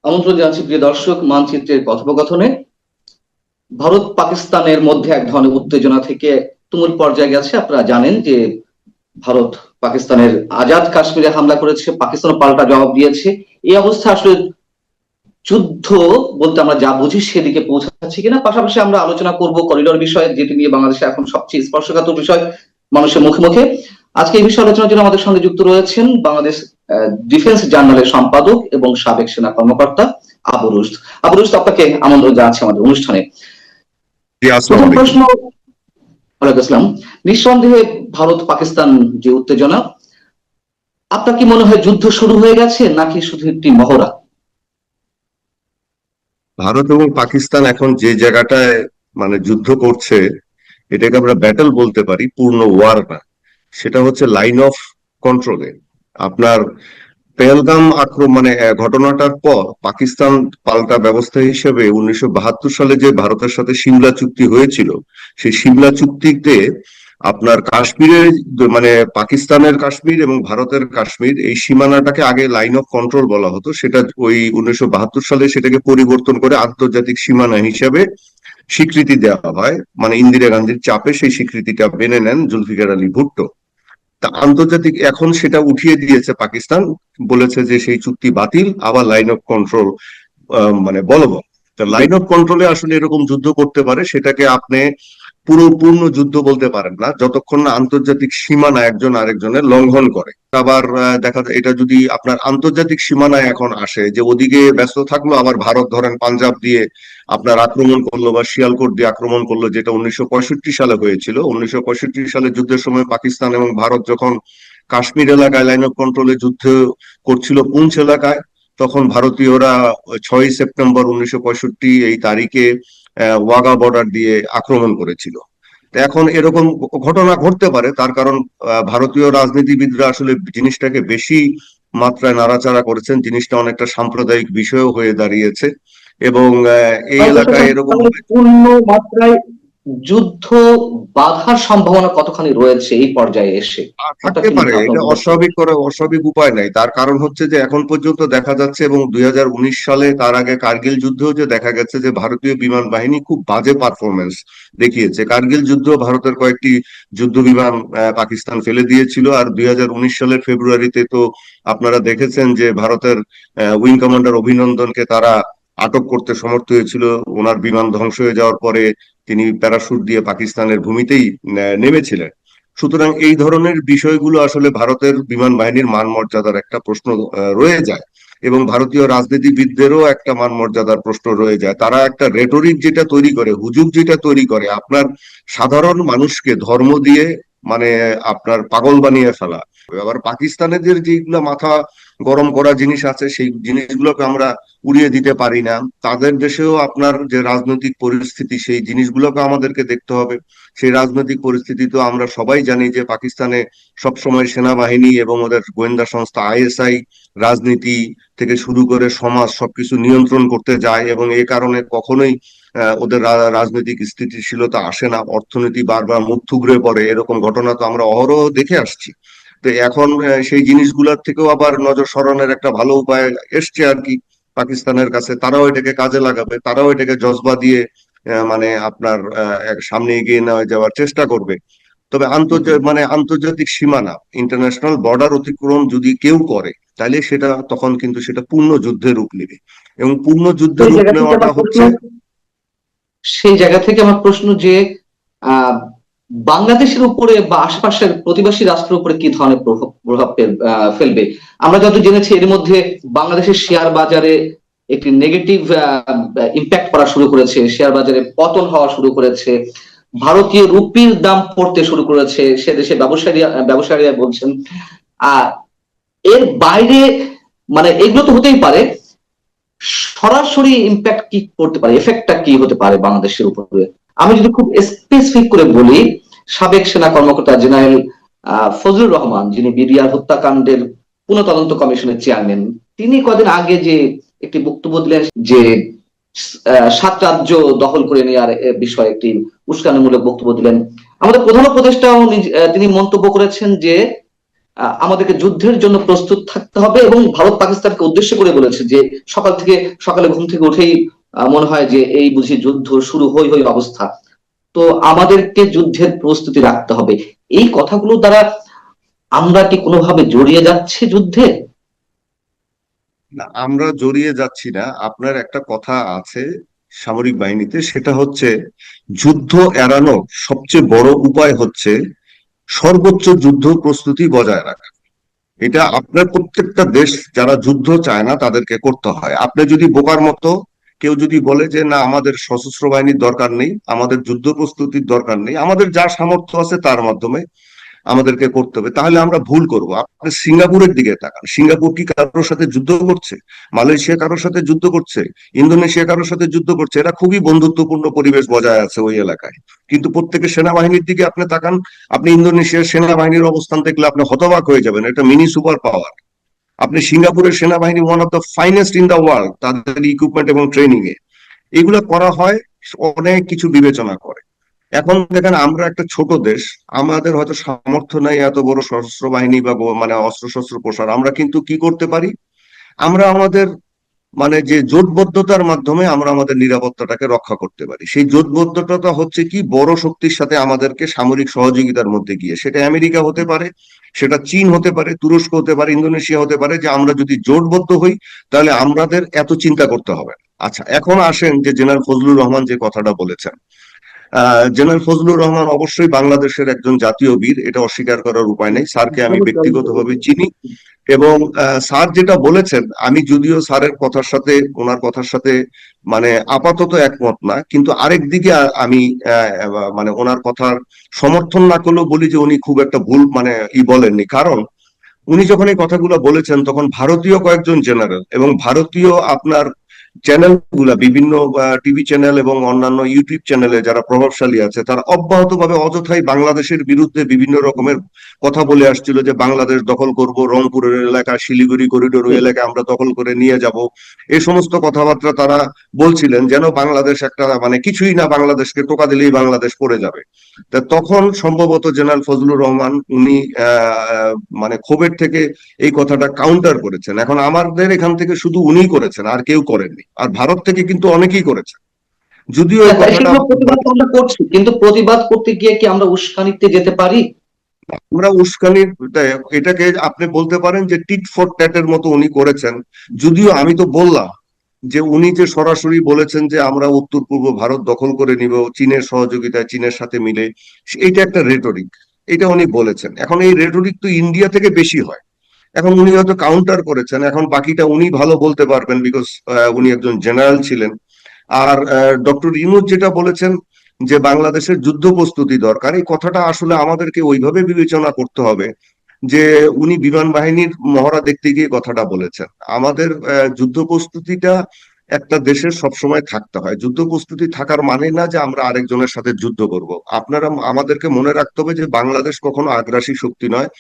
আমন্ত্রণ জানাচ্ছি প্রিয় দর্শক, মানচিত্রের কথোপকথনে। ভারত পাকিস্তানের মধ্যে এক ধরনের উত্তেজনা থেকে তুমুল পর্যায়ে গেছে। আপনারা জানেন যে ভারত পাকিস্তানের আজাদ কাশ্মীরে হামলা করেছে, পাকিস্তান পাল্টা জবাব দিয়েছে। এই অবস্থা আসলে যুদ্ধ বলতে আমরা যা বুঝি সেদিকে পৌঁছাচ্ছে কিনা। পাশাপাশি আমরা আলোচনা করব করিডোর বিষয়ে, যেটি নিয়ে বাংলাদেশে এখন সবচেয়ে স্পর্শকাতর বিষয় মানুষের মুখে মুখে। আজকে এই বিষয়ে আলোচনার জন্য আমাদের সঙ্গে যুক্ত রয়েছেন বাংলাদেশ ডিফেন্স জার্নালের সম্পাদক এবং সাবেক সেনা কর্মকর্তা আবু রুশদ। আবু রুশদ, আপনাকে আমন্ত্রণ জানাচ্ছি আমাদের অনুষ্ঠানে। প্রথম প্রশ্ন। ওয়ালাইকুম আসসালাম। নিঃসন্দেহে ভারত পাকিস্তান যে উত্তেজনা, আপনার কি মনে হয় যুদ্ধ শুরু হয়ে গেছে নাকি শুধু একটি মহড়া? ভারত এবং পাকিস্তান এখন যে জায়গাটায় যুদ্ধ করছে, এটাকে আমরা ব্যাটল বলতে পারি, পূর্ণ ওয়ার না। সেটা হচ্ছে লাইন অফ কন্ট্রোলে। আপনার পেহেলগাম আক্রমণ ঘটনাটার পর পাকিস্তান পাল্টা ব্যবস্থা হিসেবে 1972 সালে যে ভারতের সাথে সিমলা চুক্তি হয়েছিল, সেই সিমলা চুক্তিতে আপনার কাশ্মীরের পাকিস্তানের কাশ্মীর এবং ভারতের কাশ্মীর, এই সীমানাটাকে আগে লাইন অফ কন্ট্রোল বলা হতো। সেটা ওই 1972 সালে সেটাকে পরিবর্তন করে আন্তর্জাতিক সীমানা হিসাবে স্বীকৃতি দেওয়া হয়। ইন্দিরা গান্ধীর চাপে সেই স্বীকৃতিটা মেনে নেন জুলফিকার আলী ভুট্টো। তা আন্তর্জাতিক এখন সেটা উঠিয়ে দিয়েছে পাকিস্তান, বলেছে যে সেই চুক্তি বাতিল, আবার লাইন অফ কন্ট্রোল বলবৎ। লাইন অফ কন্ট্রোলে আসলে এরকম যুদ্ধ করতে পারে, সেটাকে আপনি পূর্ণ যুদ্ধ বলতে পারেন না যতক্ষণ না আন্তর্জাতিক সীমানা একজন আরেকজনের লঙ্ঘন করে। আবার দেখা যায় এটা যদি আপনার আন্তর্জাতিক সীমানায় এখন আসে, যে ওদিকে ব্যস্ত থাকলো, আবার ভারত ধরেন পাঞ্জাব দিয়ে আপনার আক্রমণ করলো বা শিয়ালকোট দিয়ে আক্রমণ করলো, যেটা 1965 সালে হয়েছিল। 1965 সালে যুদ্ধের সময় পাকিস্তান এবং ভারত যখন কাশ্মীর এলাকায় লাইন অফ কন্ট্রোলে যুদ্ধ করছিল পুঞ্চ এলাকায়, তখন ভারতীয়রা 6ই সেপ্টেম্বর 1965 এই তারিখে ওয়াগা বর্ডার দিয়ে আক্রমণ করেছিল। এখন এরকম ঘটনা ঘটতে পারে, তার কারণ ভারতীয় রাজনীতিবিদরা আসলে জিনিসটাকে বেশি মাত্রায় নাড়াচাড়া করেছেন। জিনিসটা অনেকটা সাম্প্রদায়িক বিষয় হয়ে দাঁড়িয়েছে এবং এই এলাকায় এরকম পূর্ণ মাত্রায় যুদ্ধ বাধার সম্ভাবনা কতখানি রয়েছে এই পর্যায়ে এসে? থাকতে পারে, এটা অস্বাভাবিক উপায় নাই। তার কারণ হচ্ছে যে এখন পর্যন্ত দেখা যাচ্ছে, এবং 2019 সালে তার আগে কার্গিল যুদ্ধেও যে দেখা গেছে যে ভারতীয় বিমান বাহিনী খুব বাজে পারফরমেন্স দেখিয়েছে। কার্গিল যুদ্ধ ভারতের কয়েকটি যুদ্ধ বিমান পাকিস্তান ফেলে দিয়েছিল। আর 2019 সালের ফেব্রুয়ারিতে তো আপনারা দেখেছেন যে ভারতের উইং কমান্ডার অভিনন্দনকে তারা আটক করতে সমর্থ হয়েছিল। ওনার বিমান ধ্বংস হয়ে যাওয়ার পরে তিনি প্যারাশুট দিয়ে পাকিস্তানের ভূমিতেই নেমেছিলেন। সুতরাং এই ধরনের বিষয়গুলো আসলে ভারতের বিমান বাহিনীর মান মর্যাদার একটা প্রশ্ন রয়ে যায়, এবং ভারতীয় রাজনীতিবিদদেরও একটা মান মর্যাদার প্রশ্ন রয়ে যায়। তারা একটা রেটরিক যেটা তৈরি করে, হুজুগ যেটা তৈরি করে, আপনার সাধারণ মানুষকে ধর্ম দিয়ে আপনার পাগল বানিয়ে ফেলা। আবার পাকিস্তানিদের যেগুলো মাথা গরম করা জিনিস আছে, সেই জিনিসগুলোকে আমরা উড়িয়ে দিতে পারি না। তাদের দেশেও আপনার যে রাজনৈতিক পরিস্থিতি, সেই জিনিসগুলোকে আমাদেরকে দেখতে হবে। সেই রাজনৈতিক পরিস্থিতি তো আমরা সবাই জানি যে পাকিস্তানে সবসময় সেনাবাহিনী এবং ওদের গোয়েন্দা সংস্থা আইএসআই রাজনীতি থেকে শুরু করে সমাজ সবকিছু নিয়ন্ত্রণ করতে যায়, এবং এই কারণে কখনোই ওদের রাজনৈতিক স্থিতিশীলতা আসে না। অর্থনীতি বারবার মুখ থুবড়ে পড়ে, এরকম ঘটনা তো আমরা অহরহ দেখে আসছি। তো এখন সেই জিনিসগুলোর থেকেও আবার নজর সরানোর একটা ভালো উপায় এসছে আর কি পাকিস্তানের কাছে। তারাও এটাকে কাজে লাগাবে, তারাও এটাকে জজবা দিয়ে আপনার সামনে এগিয়ে নেওয়া যাওয়ার চেষ্টা করবে। তবে আন্তর্জাতিক সীমানা, ইন্টারন্যাশনাল বর্ডার অতিক্রম যদি কেউ করে, তাহলে সেটা তখন কিন্তু সেটা পূর্ণ যুদ্ধের রূপ নেবে, এবং পূর্ণ যুদ্ধের রূপ নেওয়াটা হচ্ছে, সেই জায়গা থেকে আমার প্রশ্ন যে বাংলাদেশের উপরে বা আশেপাশের প্রতিবেশী রাষ্ট্রের উপরে কি ধরনের প্রভাব ফেলবে? আমরা যত জেনেছি এর মধ্যে বাংলাদেশের শেয়ার বাজারে একটি নেগেটিভ ইম্প্যাক্ট করা শুরু করেছে, শেয়ার বাজারে পতন হওয়া শুরু করেছে, ভারতীয় রুপির দাম পড়তে শুরু করেছে, সে দেশে ব্যবসায়ীরা বলছেন। এর বাইরে এগুলো তো হতেই পারে, সরাসরি ইম্প্যাক্ট কি করতে পারে, এফেক্টটা কি হতে পারে বাংলাদেশের উপরে? আমি যদি খুব স্পেসিফিক করে বলি, সাবেক সেনা কর্মকর্তা জেনারেল ফজলুর রহমান, যিনি বিডিআর হত্যাকাণ্ডের পুনঃ তদন্ত কমিশনের চেয়ারম্যান, তিনি কদিন আগে যে একটি বক্তব্য দিলেন যে 7 রাজ্য দখল করে নেওয়ার বিষয়ে একটি উস্কানিমূলক বক্তব্য দিলেন। আমাদের প্রধান উপদেষ্টাও তিনি মন্তব্য করেছেন যে আমাদেরকে যুদ্ধের জন্য প্রস্তুত থাকতে হবে, এবং ভারত পাকিস্তানকে উদ্দেশ্য করে বলেছে যে সকালে ঘুম থেকে উঠেই মনে হয় যে এই বুঝি যুদ্ধ শুরু, হই হই অবস্থা। তো আমাদেরকে যুদ্ধের প্রস্তুতি রাখতে হবে। এই কথাগুলো দ্বারা আমরা কি কোনোভাবে জড়িয়ে যাচ্ছে যুদ্ধে? না, আমরা জড়িয়ে যাচ্ছি না। আপনার একটা কথা আছে সামরিক বাহিনীতে, সেটা হচ্ছে যুদ্ধ এড়ানোর সবচেয়ে বড় উপায় হচ্ছে সর্বোচ্চ যুদ্ধ প্রস্তুতি বজায় রাখা। এটা আপনার প্রত্যেকটা দেশ যারা যুদ্ধ চায় না তাদেরকে করতে হয়। আপনি যদি বোকার মতো কেউ যদি বলে যে না আমাদের সশস্ত্র বাহিনীর দরকার নেই, আমাদের যুদ্ধ প্রস্তুতির দরকার নেই, আমাদের যা সামর্থ্য আছে তার মাধ্যমে আমাদেরকে করতে হবে, তাহলে আমরা ভুল করব। আপনি সিঙ্গাপুরের দিকে তাকান, সিঙ্গাপুর কি কারোর সাথে যুদ্ধ করছে? মালয়েশিয়া কারোর সাথে যুদ্ধ করছে? ইন্দোনেশিয়া কারোর সাথে যুদ্ধ করছে? এরা খুবই বন্ধুত্বপূর্ণ পরিবেশ বজায় আছে ওই এলাকায়। কিন্তু প্রত্যেকের সেনাবাহিনীর দিকে আপনি তাকান, আপনি ইন্দোনেশিয়ার সেনাবাহিনীর অবস্থান দেখলে আপনি হতবাক হয়ে যাবেন, এটা মিনি সুপার পাওয়ার। আপনি সিঙ্গাপুরের সেনাবাহিনী one of the finest in the world, তাদের ইকুইপমেন্ট এবং ট্রেনিং এ এগুলো করা হয় অনেক কিছু বিবেচনা করে। এখন দেখেন আমরা একটা ছোট দেশ, আমাদের হয়তো সামর্থ্য নাই এত বড় সশস্ত্র বাহিনী বা মানে অস্ত্র শস্ত্র প্রসার, আমরা কিন্তু কি করতে পারি, আমরা আমাদের মানে যে জোটবদ্ধতার মাধ্যমে আমরা আমাদের নিরাপত্তাটাকে রক্ষা করতে পারি। সেই জোটবদ্ধতা হচ্ছে কি, বড় শক্তির সাথে আমাদেরকে সামরিক সহযোগিতার মধ্যে গিয়ে, সেটা আমেরিকা হতে পারে, সেটা চীন হতে পারে, তুরস্ক হতে পারে, ইন্দোনেশিয়া হতে পারে, যে আমরা যদি জোটবদ্ধ হই তাহলে আমাদের এত চিন্তা করতে হবে না। আচ্ছা, এখন আসেন যে জেনারেল ফজলুর রহমান যে কথাটা বলেছেন। জেনারেল ফজলুর রহমান অবশ্যই বাংলাদেশের একজন জাতীয় বীর, এটা অস্বীকার করার উপায় নেই। স্যারকে আমি ব্যক্তিগতভাবে চিনি, এবং স্যার যেটা বলেছেন, আমি যদিও স্যারের কথার সাথে ওনার কথার সাথে মানে আপাতত একমত না, কিন্তু আরেক দিকে আমি মানে ওনার কথার সমর্থন না করলেও বলি যে উনি খুব একটা ভুল মানে বলেননি। কারণ উনি যখন এই কথাগুলো বলেছেন তখন ভারতীয় কয়েকজন জেনারেল এবং ভারতীয় আপনার চ্যানেল গুলা, বিভিন্ন টিভি চ্যানেল এবং অন্যান্য ইউটিউব চ্যানেলে যারা প্রভাবশালী আছে, তারা অব্যাহতভাবে অযথাই বাংলাদেশের বিরুদ্ধে বিভিন্ন রকমের কথা বলে আসছিল, যে বাংলাদেশ দখল করব, রংপুরের এলাকা, শিলিগুড়ি করিডোর ওই এলাকা আমরা দখল করে নিয়ে যাব। এই সমস্ত কথাবার্তা তারা বলছিলেন, যেন বাংলাদেশ একটা মানে কিছুই না, বাংলাদেশকে টোকা দিলেই বাংলাদেশ পড়ে যাবে। তা তখন সম্ভবত জেনারেল ফজলুর রহমান উনি মানে ক্ষোভের থেকে এই কথাটা কাউন্টার করেছেন। এখন আমাদের এখান থেকে শুধু উনিই করেছেন, আর কেউ করেননি। আর ভারত থেকে কিন্তু অনেকেই করেছেন, যদিও এই কথাটা সেগুলো প্রতিবাদ তো আমরা করছি, কিন্তু প্রতিবাদ করতে গিয়ে কি আমরা উস্কানিতে যেতে পারি? আমরা উস্কানির এটাকে আপনি বলতে পারেন যে টিট ফর ট্যাটের মতো উনি করেছেন। যদিও আমি তো বললাম যে উনি যে সরাসরি বলেছেন যে আমরা উত্তর পূর্ব ভারত দখল করে নিব চীনের সহযোগিতায়, চীনের সাথে মিলে, এইটা একটা রেটরিক, এটা উনি বলেছেন। এখন এই রেটরিক তো ইন্ডিয়া থেকে বেশি হয়। এখন উনি হয়তো কাউন্টার করেছেন, এখন বাকিটা উনি ভালো বলতে পারবেন, বিকজ উনি একজন জেনারেল ছিলেন। আর ডক্টর ইউনূস যেটা বলেছেন যে বাংলাদেশের যুদ্ধ প্রস্তুতি দরকার, এই কথাটা আসলে আমাদেরকে ওইভাবে বিবেচনা করতে হবে যে উনি বিমান বাহিনীর মহড়া দেখতে গিয়ে কথাটা বলেছেন। আমাদের যুদ্ধ প্রস্তুতিটা একটা দেশের সবসময় থাকতে হয়। যুদ্ধ প্রস্তুতি থাকার মানে না যে আমরা আরেকজনের সাথে যুদ্ধ করব। আপনারা আমাদেরকে মনে রাখতে হবে যে বাংলাদেশ কখনো আগ্রাসী শক্তি নয়,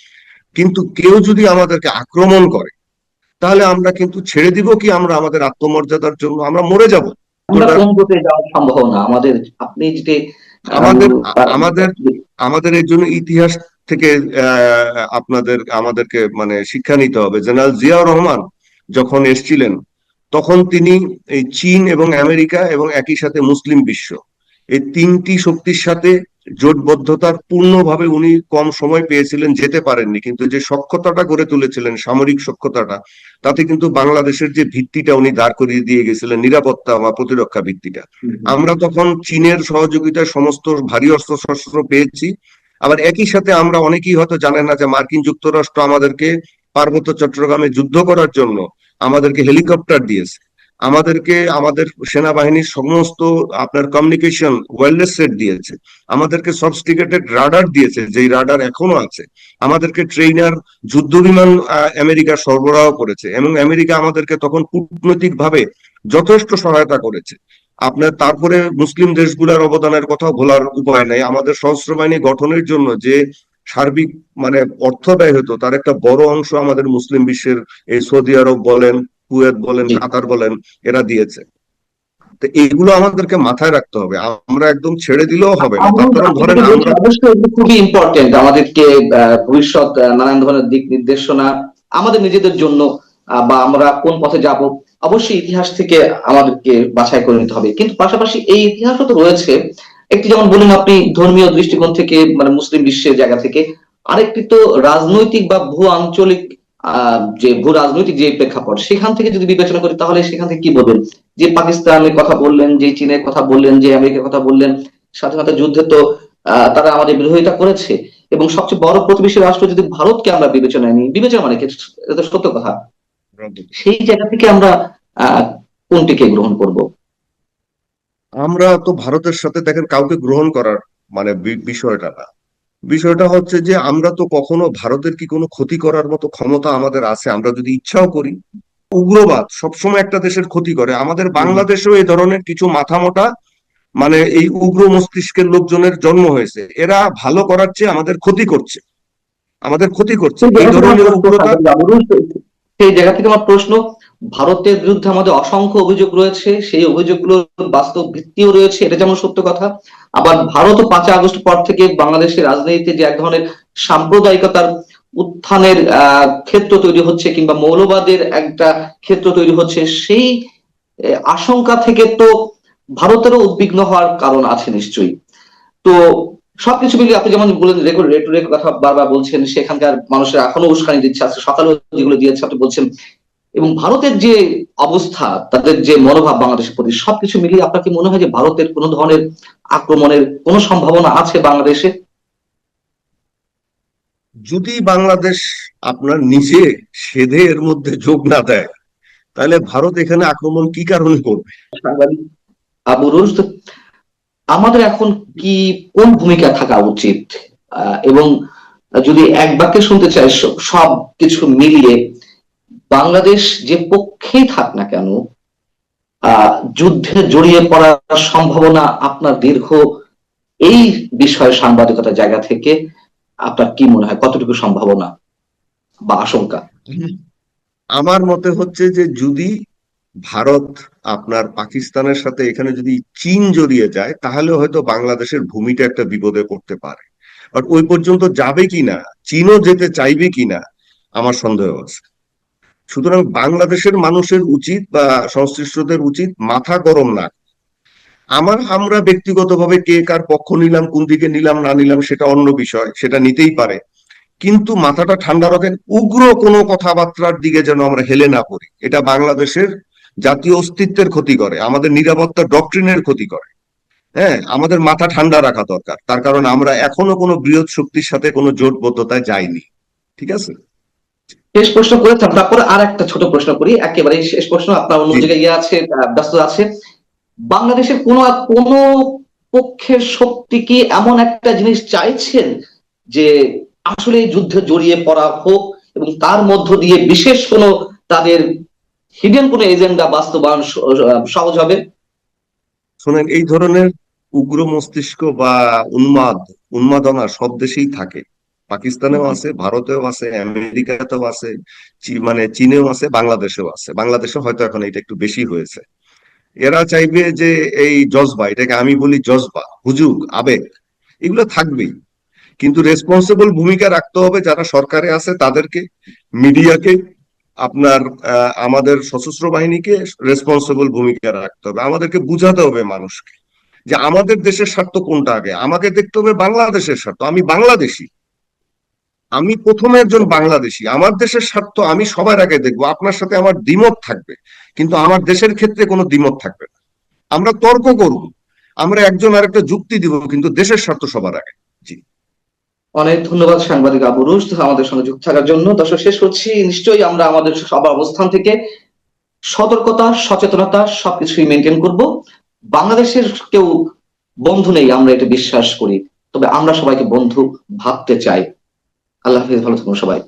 কিন্তু কেউ যদি আমাদেরকে আক্রমণ করে তাহলে আমরা কিন্তু ছেড়ে দিব কি, আমরা আমাদের আত্মমর্যাদার জন্য আমরা মরে যাব। আমরা কোন পথে যাওয়ার সম্ভাবনা আমাদের, আপনি যদি আমাদের আহ, আমাদের আমাদের এর জন্য ইতিহাস থেকে আমাদেরকে মানে শিক্ষা নিতে হবে। জেনারেল জিয়াউর রহমান যখন এসেছিলেন তখন তিনি এই চীন এবং আমেরিকা এবং একই সাথে মুসলিম বিশ্ব, এই তিনটি শক্তির সাথে জোটবদ্ধতার পূর্ণভাবে উনি কম সময় পেয়েছিলেন, যেতে পারেননি, কিন্তু যে সক্ষতাটা গড়ে তুলেছিলেন, সামরিক সক্ষতাটা, তাতে কিন্তু বাংলাদেশের যে ভিত্তিটা উনি দাঁড় করিয়ে দিয়ে গেছিলেন, নিরাপত্তা বা প্রতিরক্ষা ভিত্তিটা, আমরা তখন চীনের সহযোগিতায় সমস্ত ভারী অস্ত্র শস্ত্র পেয়েছি। আবার একই সাথে আমরা অনেকেই হয়তো জানেন না যে মার্কিন যুক্তরাষ্ট্র আমাদেরকে পার্বত্য চট্টগ্রামে যুদ্ধ করার জন্য আমাদেরকে হেলিকপ্টার দিয়েছে, আমাদেরকে আমাদের সেনাবাহিনীর সমস্ত আপনার কমিউনিকেশন ওয়্যারলেস সেট দিয়েছে, আমাদেরকে সফিস্টিকেটেড রাডার দিয়েছে, যেই রাডার এখনো আছে, আমাদেরকে ট্রেইনার যুদ্ধ বিমান আমেরিকা সরবরাহ করেছে, এবং আমেরিকা আমাদেরকে তখন কূটনৈতিক ভাবে যথেষ্ট সহায়তা করেছে। আপনার তারপরে মুসলিম দেশগুলোর অবদানের কথা ভোলার উপায় নেই। আমাদের সশস্ত্র বাহিনী গঠনের জন্য যে সার্বিক মানে অর্থ ব্যয় হতো, তার একটা বড় অংশ আমাদের মুসলিম বিশ্বের এই সৌদি আরব বলেন, কুয়েত বলেন, জি। কাতার বলেন, এরা দিয়েছে। তো এইগুলো আমাদেরকে মাথায় রাখতে হবে, আমরা একদম ছেড়ে দিলেও হবে না। তার কারণ ধরেন আমরা অবশ্যই এগুলো খুবই ইম্পর্টেন্ট আমাদেরকে ভবিষ্যৎ নানান ধরনের দিক নির্দেশনা আমাদের নিজেদের জন্য বা আমরা কোন পথে যাব অবশ্যই ইতিহাস থেকে আমাদেরকে বাছাই করে নিতে হবে, কিন্তু পাশাপাশি এই ইতিহাসও তো রয়েছে একটি, যেমন বললেন আপনি ধর্মীয় দৃষ্টিকোণ থেকে মানে মুসলিম বিশ্বের জায়গা থেকে, আরেকটি তো রাজনৈতিক বা ভূ আঞ্চলিক যে ভূ রাজনৈতিক যে প্রেক্ষাপট সেখান থেকে যদি বিবেচনা করি তাহলে সেখান থেকে কি বলবেন? যে পাকিস্তানের কথা বললেন, যে চীনের কথা বললেন, যে আমেরিকার কথা বললেন, স্বাধীনতা যুদ্ধে তো তারা আমাদের বিরোধিতা করেছে, এবং সবচেয়ে বড় প্রতিবেশী রাষ্ট্র যদি ভারতকে আমরা বিবেচনায় নিই, বিবেচনা মানে কি, এটা তো সত্য কথা, সেই জায়গা থেকে আমরা আহ কোনটিকে গ্রহণ করব? আমরা তো ভারতের সাথে দেখেন কাউকে গ্রহণ করার মানে বিষয়টা না। বিষয়টা হচ্ছে যে আমরা তো কখনো ভারতের কি কোনো ক্ষতি করার মতো ক্ষমতা আমাদের আছে? আমরা যদি ইচ্ছাও করি, উগ্রবাদ সবসময় একটা দেশের ক্ষতি করে। আমাদের বাংলাদেশেও এই ধরনের কিছু মাথামোটা মানে এই উগ্র মস্তিষ্কের লোকজনের জন্ম হয়েছে, এরা ভালো করার চেয়ে আমাদের ক্ষতি করছে, আমাদের ক্ষতি করছে সেই এই জায়গা থেকে আমার ধরনের প্রশ্ন উগ্রতা। সেই জায়গা থেকে আমার প্রশ্ন, ভারতের বিরুদ্ধে আমাদের অসংখ্য অভিযোগ রয়েছে, সেই অভিযোগগুলোর বাস্তব ভিত্তিও রয়েছে, এটা যেমন সত্য কথা। আবার ভারতও 5ই আগস্ট পর থেকে বাংলাদেশের রাজনীতিতে যে এক ধরনের সাম্প্রদায়িকতার উত্থানের ক্ষেত্র তৈরি হচ্ছে, কিংবা মৌলবাদের একটা ক্ষেত্র তৈরি হচ্ছে, সেই আশঙ্কা থেকে তো ভারতেরও উদ্বিগ্ন হওয়ার কারণ আছে নিশ্চয়ই। তো সবকিছু মিলিয়ে আপনি যেমন বলেন রেটুরের কথা বারবার বলছেন, সেখানকার মানুষের এখনো উস্কানি দিচ্ছে, আজকে সকালেও যেগুলো দিয়েছে আপনি বলছেন, এবং ভারতের যে অবস্থা, তাদের যে মনোভাব বাংলাদেশের প্রতি, সবকিছু মিলিয়ে আপনার কি মনে হয় যে ভারতের কোনো ধরনের আক্রমণের কোনো সম্ভাবনা আছে বাংলাদেশে? যদি বাংলাদেশ আপনার নিজে সেধে এর মধ্যে যোগ না দেয়, তাহলে ভারত এখানে আক্রমণ কি কারণে করবে? সাংবাদিক আবু রুশদ, আমাদের এখন কি কোন ভূমিকা থাকা উচিত, এবং যদি এক বাক্যে শুনতে চাই সব কিছু মিলিয়ে, বাংলাদেশ যে পক্ষেই থাক না কেন, যুদ্ধে জড়িয়ে পড়ার সম্ভাবনা আপনার দীর্ঘ এই বিষয়ে সাংবাদিকতার জায়গা থেকে আপনার কি মনে হয়, কতটুকু সম্ভাবনা বা আশঙ্কা? আমার মতে হচ্ছে যে যদি ভারত আপনার পাকিস্তানের সাথে এখানে যদি চীন জড়িয়ে যায়, তাহলে হয়তো বাংলাদেশের ভূমিটা একটা বিপদে পড়তে পারে। বাট ওই পর্যন্ত যাবে কিনা, চীনও যেতে চাইবে কিনা, আমার সন্দেহ আছে। সুতরাং বাংলাদেশের মানুষের উচিত বা সংশ্লিষ্টদের উচিত মাথা গরম না। আমরা ব্যক্তিগতভাবে কে কার পক্ষ নিলাম, কোন দিকে নিলাম না নিলাম সেটা অন্য বিষয়, সেটা নিতেই পারে, কিন্তু মাথাটা ঠান্ডা রাখেন, উগ্র কোনো কথাবার্তার দিকে যেন আমরা হেলে না পড়ি। এটা বাংলাদেশের জাতীয় অস্তিত্বের ক্ষতি করে, আমাদের নিরাপত্তা ডক্ট্রিনের ক্ষতি করে। হ্যাঁ, আমাদের মাথা ঠান্ডা রাখা দরকার, তার কারণ আমরা এখনো কোনো বৃহৎ শক্তির সাথে কোনো জোটবদ্ধতায় যাইনি। ঠিক আছে। শেষ প্রশ্ন করে তারপরে আর একটা ছোট প্রশ্ন করি, একেবারে শেষ প্রশ্ন, আপনার অন্য জি। জায়গায় ইয়ে আছে, ব্যস্ত আছে। বাংলাদেশের কোন পক্ষের শক্তি কি এমন একটা জিনিস চাইছেন যে আসলে এই যুদ্ধে জড়িয়ে পড়া হোক, এবং তার মধ্য দিয়ে বিশেষ কোনো তাদের হিডেন কোনো এজেন্ডা বাস্তবায়ন সহজ হবে? শোনেন, এই ধরনের উগ্র মস্তিষ্ক বা উন্মাদনা সব দেশেই থাকে। পাকিস্তানেও আছে, ভারতেও আছে, আমেরিকাতেও আছে, মানে চীনেও আছে, বাংলাদেশেও আছে। বাংলাদেশে হয়তো এখন এটা একটু বেশি হয়েছে। এরা চাইবে যে এই জজবা, এটাকে আমি বলি জজবা, হুজুগ, আবেগ, এগুলো থাকবেই। কিন্তু রেসপন্সিবল ভূমিকা রাখতে হবে যারা সরকারে আছে তাদেরকে, মিডিয়াকে, আপনার আমাদের সশস্ত্র বাহিনীকে রেসপন্সিবল ভূমিকা রাখতে হবে। আমাদেরকে বুঝাতে হবে মানুষকে যে আমাদের দেশের স্বার্থ কোনটা আগে। আমাকে দেখতে হবে বাংলাদেশের স্বার্থ, আমি বাংলাদেশি, আমি প্রথমে একজন বাংলাদেশি, আমার দেশের স্বার্থ আমি সবার আগে দেখবো। আপনার সাথে আমার দ্বিমত থাকবে, কিন্তু আমার দেশের ক্ষেত্রে কোনো দ্বিমত থাকবে না। আমরা তর্ক করব, আমরা একজন আরেকটা যুক্তি দিব, কিন্তু দেশের স্বার্থ সবার আগে। জি। অনেক ধন্যবাদ সাংবাদিক আবু রুশদ আমাদের সঙ্গে যুক্ত থাকার জন্য। দর্শক, শেষ করছি, নিশ্চয়ই আমরা আমাদের সবার অবস্থান থেকে সতর্কতা, সচেতনতা সবকিছুই মেনটেন করব। বাংলাদেশের কেউ বন্ধু নেই আমরা এটা বিশ্বাস করি, তবে আমরা সবাইকে বন্ধু ভাবতে চাই। আল্লাহ হাফিজ, ভালো থাকুন সবাই।